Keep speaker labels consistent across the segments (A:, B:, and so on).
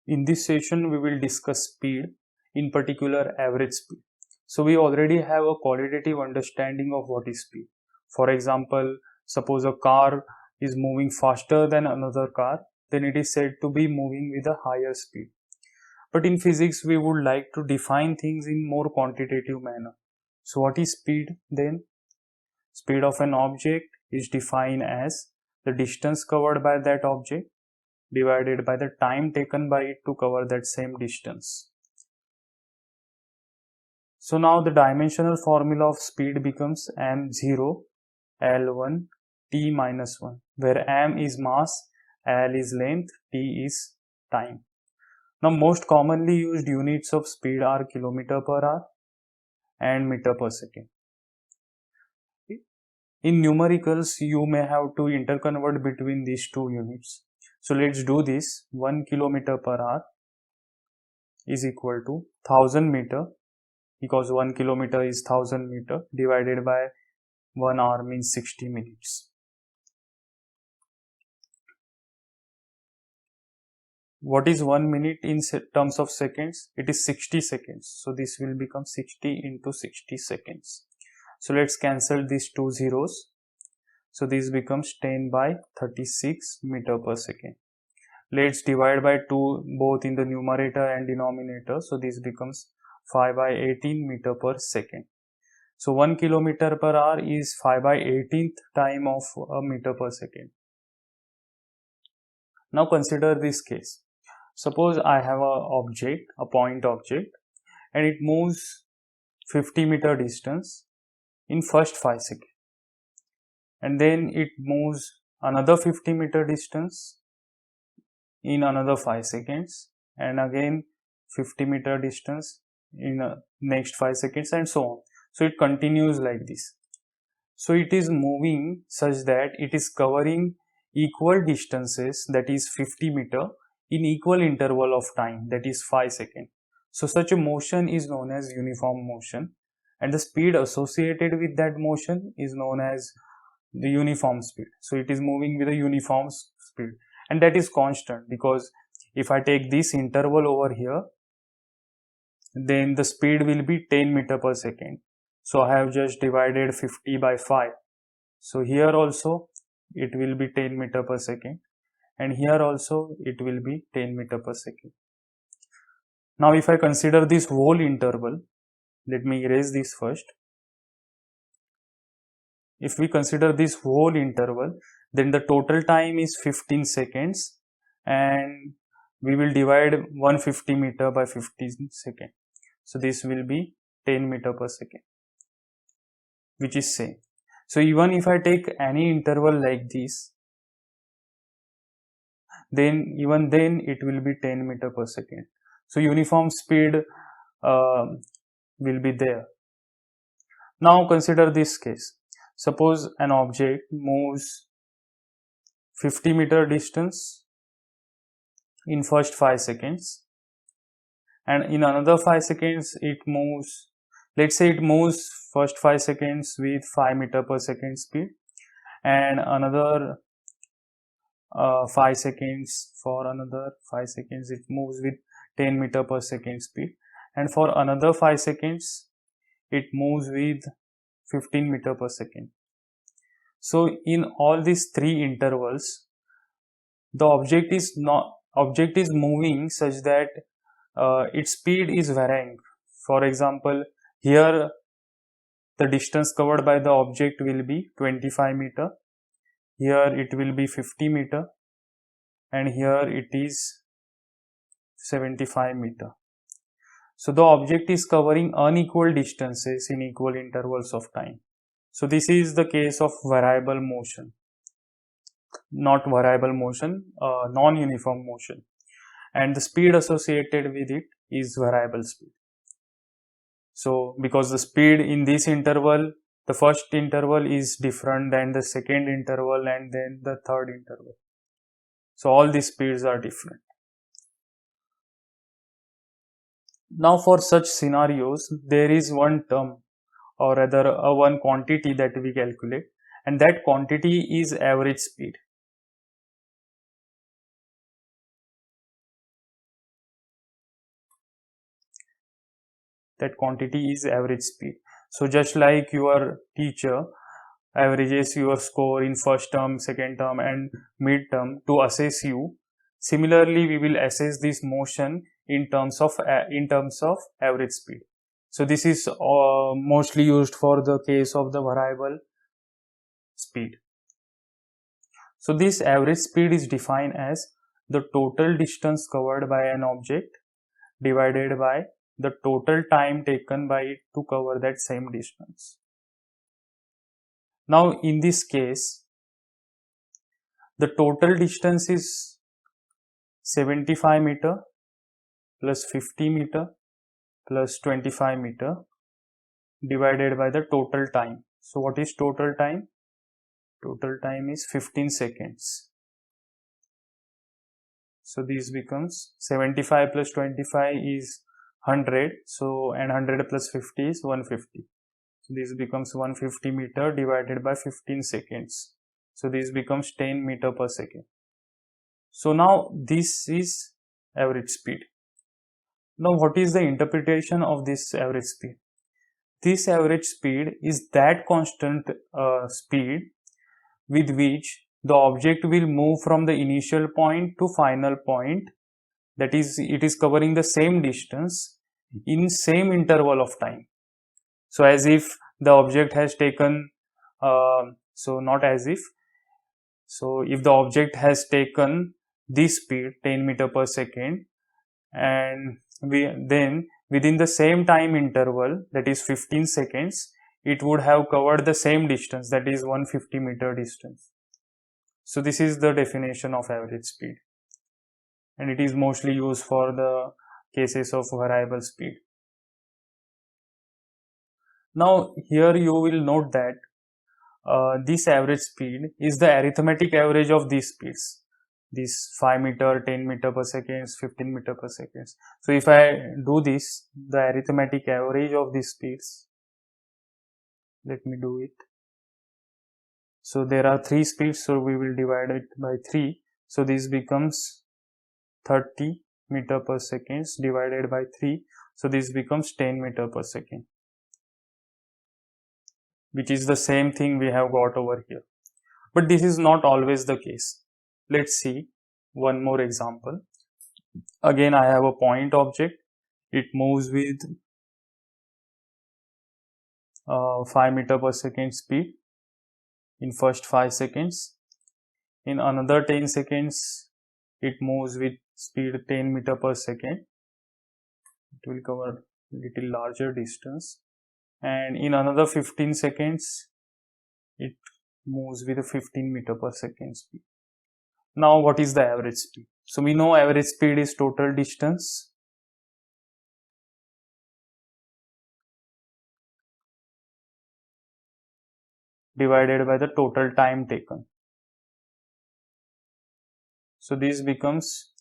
A: In this session, we will discuss speed, in particular average speed. So we already have a qualitative understanding of what is speed. For example, suppose a car is moving faster than another car, then it is said to be moving with a higher speed. But in physics, we would like to define things in more quantitative manner. So what is speed then? Speed of an object is defined as the distance covered by that object divided by the time taken by it to cover that same distance. So now the dimensional formula of speed becomes m0 L1 t minus 1, where m is mass, L is length, t is time. Now most commonly used units of speed are kilometer per hour and meter per second. In numericals, you may have to interconvert between these two units. So let's do this. 1 kilometer per hour is equal to 1000 meter, because 1 kilometer is 1000 meter, divided by 1 hour means 60 minutes. What is 1 minute in terms of seconds? It is 60 seconds. So this will become 60 into 60 seconds. So let's cancel these two zeros. So this becomes 10 by 36 meter per second. Let's divide by 2 both in the numerator and denominator. So this becomes 5 by 18 meter per second. So 1 kilometer per hour is 5 by 18th time of a meter per second. Now consider this case. Suppose I have a point object, and it moves 50 meter distance in first 5 seconds. And then it moves another 50 meter distance in another 5 seconds, and again 50 meter distance in next 5 seconds, and so on. So it continues like this. So it is moving such that it is covering equal distances, that is 50 meter, in equal interval of time, that is 5 seconds. So such a motion is known as uniform motion, and the speed associated with that motion is known as the uniform speed. So it is moving with a uniform speed, and that is constant, because if I take this interval over here, then the speed will be 10 meter per second. So I have just divided 50 by 5. So here also it will be 10 meter per second, and here also it will be 10 meter per second. Now if I consider this whole interval, let me erase this first. If we consider this whole interval, then the total time is 15 seconds, and we will divide 150 meter by 15 seconds. So this will be 10 meter per second, which is same. So even if I take any interval like this, then even then it will be 10 meter per second. So uniform speed will be there. Now consider this case. Suppose an object moves 50 meter distance in first 5 seconds, and in another 5 seconds it moves, let's say it moves first 5 seconds with 5 meter per second speed, and another 5 seconds, for another 5 seconds it moves with 10 meter per second speed, and for another 5 seconds it moves with 15 meter per second. So in all these three intervals, the object is moving such that its speed is varying. For example, here the distance covered by the object will be 25 meter, here it will be 50 meter, and here it is 75 meter. So the object is covering unequal distances in equal intervals of time. So this is the case of variable motion, not variable motion, non-uniform motion, and the speed associated with it is variable speed. So because the speed in this interval, the first interval is different than the second interval and then the third interval. So all these speeds are different. Now for such scenarios, there is one term, or rather one quantity that we calculate, and that quantity is average speed. that quantity is average speed. So just like your teacher averages your score in first term, second term and mid term to assess you, similarly we will assess this motion in terms of average speed. So this is mostly used for the case of the variable speed. So this average speed is defined as the total distance covered by an object divided by the total time taken by it to cover that same distance. Now in this case, the total distance is 75 meter plus 50 meter plus 25 meter divided by the total time. So what is total time? Total time is 15 seconds. So this becomes 75 plus 25 is 100. So and 100 plus 50 is 150. So this becomes 150 meter divided by 15 seconds. So this becomes 10 meter per second. So now this is average speed. Now what is the interpretation of this average speed? This average speed is that constant speed with which the object will move from the initial point to final point, that is, it is covering the same distance in same interval of time. So as if the object has taken, not as if, so if the object has taken this speed 10 meter per second, and then within the same time interval, that is 15 seconds, it would have covered the same distance, that is 150 meter distance. So this is the definition of average speed, and it is mostly used for the cases of variable speed. Now here you will note that this average speed is the arithmetic average of these speeds, this 5 meter, 10 meter per second, 15 meter per second. So if I do this, the arithmetic average of these speeds, let me do it. So there are 3 speeds, so we will divide it by 3. So this becomes 30 meter per second divided by 3. So this becomes 10 meter per second, which is the same thing we have got over here. But this is not always the case. Let's see one more example. Again, I have a point object. It moves with 5 meter per second speed in first 5 seconds. In another 10 seconds, it moves with speed 10 meter per second. It will cover little larger distance. And in another 15 seconds, it moves with a 15 meter per second speed. Now what is the average speed? So we know average speed is total distance divided by the total time taken. So this becomes,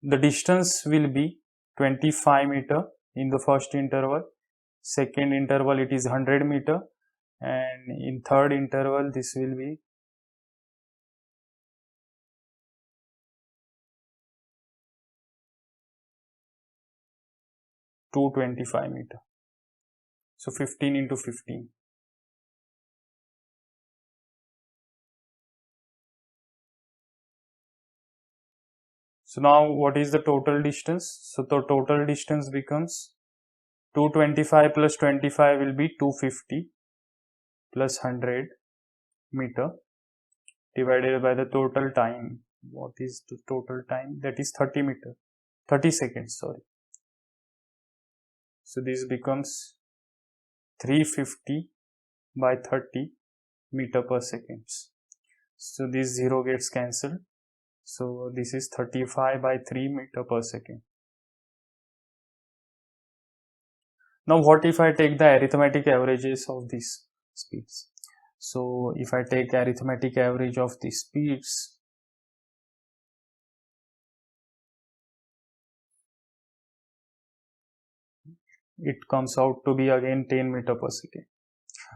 A: the distance will be 25 meter in the first interval, second interval it is 100 meter, and in third interval this will be 225 meter. So 15 into 15. So now what is the total distance? So the total distance becomes 225 plus 25 will be 250 plus 100 meter divided by the total time. What is the total time? That is 30 seconds, sorry. So this becomes 350 by 30 meter per second. So this 0 gets cancelled. So this is 35 by 3 meter per second. Now what if I take the arithmetic averages of these speeds? So if I take arithmetic average of these speeds, it comes out to be again 10 meter per second,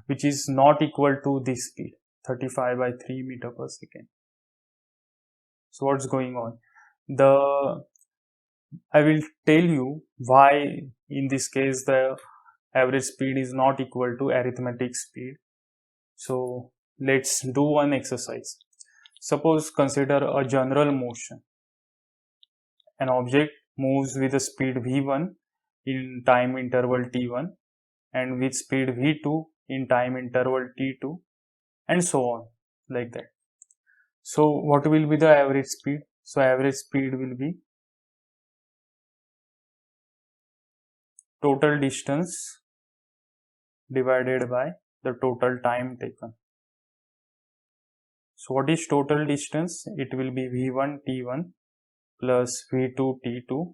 A: which is not equal to this speed, 35 by 3 meter per second. So what's going on? I will tell you why in this case the average speed is not equal to arithmetic speed. So let's do one exercise. Suppose consider a general motion. An object moves with a speed v1 in time interval t1 and with speed v2 in time interval t2 and so on, like that. So what will be the average speed? So average speed will be total distance divided by the total time taken. So what is total distance? It will be v1 t1 plus v2 t2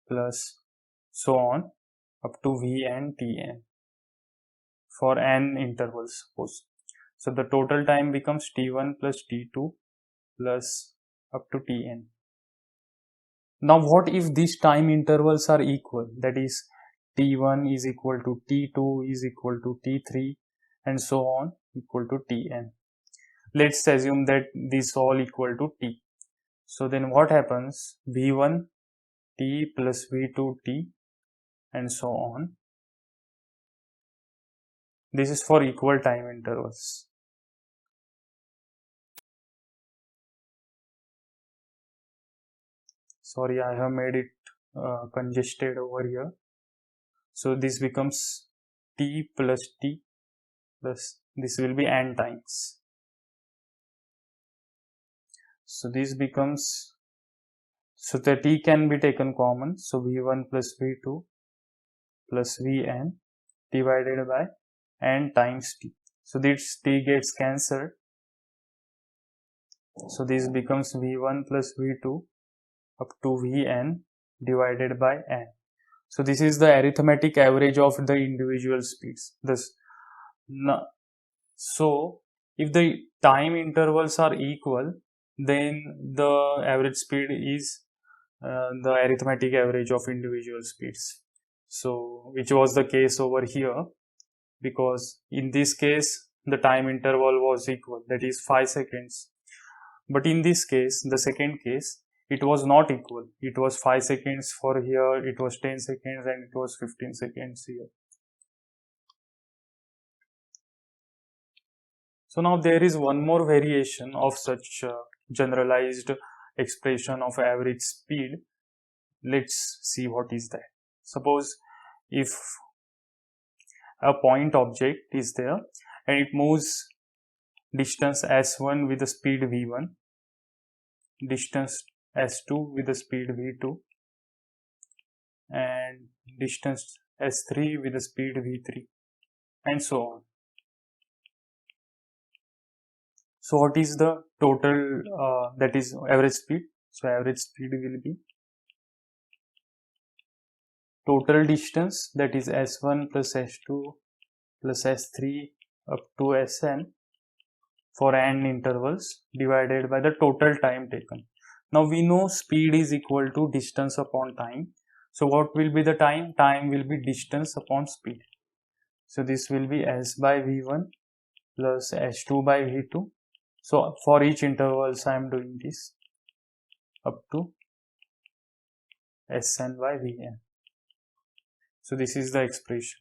A: plus so on up to vn tn for n intervals, suppose. So the total time becomes t1 plus t2 plus up to tn. Now what if these time intervals are equal? That is, t1 is equal to t2 is equal to t3 and so on equal to tn. Let's assume that these all equal to t. So then what happens? v1 t plus v2 t and so on. This is for equal time intervals. Sorry, I have made it congested over here. So this becomes t plus this will be n times. So this becomes, so the t can be taken common. So v1 plus v2 plus vn divided by n times t. So this t gets cancelled. So this becomes v1 plus v2 up to vn divided by n. So this is the arithmetic average of the individual speeds. So if the time intervals are equal, then the average speed is the arithmetic average of individual speeds. So which was the case over here, because in this case the time interval was equal, that is 5 seconds. But in this case, the second case, it was not equal. It was 5 seconds for here, it was 10 seconds and it was 15 seconds here. So now there is one more variation of such generalized expression of average speed. Let's see what is that. Suppose if a point object is there and it moves distance s1 with the speed v1, distance s2 with the speed v2 and distance s3 with the speed v3 and so on. So what is the total, that is average speed? So average speed will be total distance, that is s1 plus s2 plus s3 up to sn for n intervals divided by the total time taken. Now we know speed is equal to distance upon time. So what will be the time? Time will be distance upon speed. So this will be s by v1 plus s2 by v2. So for each intervals I am doing this up to sn by vn. So this is the expression.